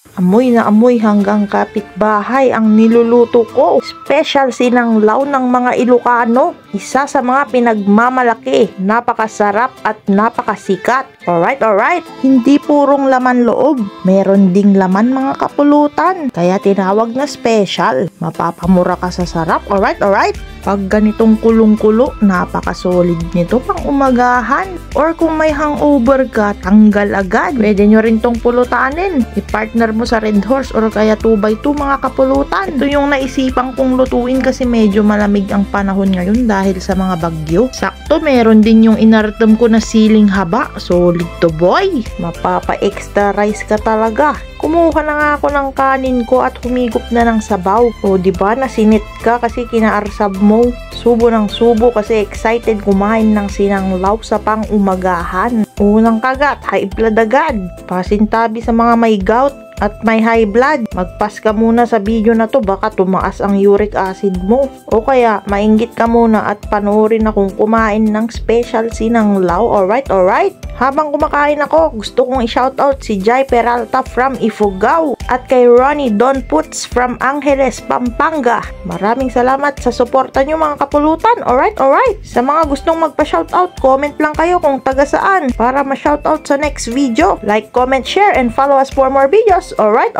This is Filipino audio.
Amoy na amoy hanggang kapitbahay ang niluluto ko. Special sinanglaw ng mga Ilocano. Isa sa mga pinagmamalaki. Napakasarap at napakasikat. Alright. Hindi purong laman loob. Meron ding laman mga kapulutan. Kaya tinawag na special. Mapapamura ka sa sarap. Alright. Pag ganitong kulong-kulo, napaka-solid nito pang umagahan. Or kung may hangover ka, tanggal agad. Pwede nyo rin tong pulutanin. I-partner mo sa Red Horse or kaya 2x2 mga kapulutan. Ito yung naisipan kong lutuin kasi medyo malamig ang panahon ngayon dahil sa mga bagyo. Sakto, meron din yung inartam ko na siling haba. Solid to boy. Mapapa-extra rice ka talaga. Kumuha na nga ako ng kanin ko at humigop na ng sabaw. O diba, nasinit ka kasi kinaarsab mo. Subo ng subo kasi excited kumain ng sinanglaw sa pang-umagahan. Unang kagat, high blood agad. Pasintabi sa mga may gout at may high blood. Magpas ka muna sa video na to, baka tumaas ang uric acid mo. O kaya, mainggit ka muna at panoorin akong kumain ng special sinanglaw. Alright. Habang kumakain ako, gusto kong i-shoutout si Jai Peralta from Ifugao at kay Ronnie Don Puts from Angeles, Pampanga. Maraming salamat sa suporta nyo mga kapulutan. Alright. Sa mga gustong magpa-shoutout, comment lang kayo kung taga saan para ma-shoutout sa next video. Like, comment, share, and follow us for more videos. Alright.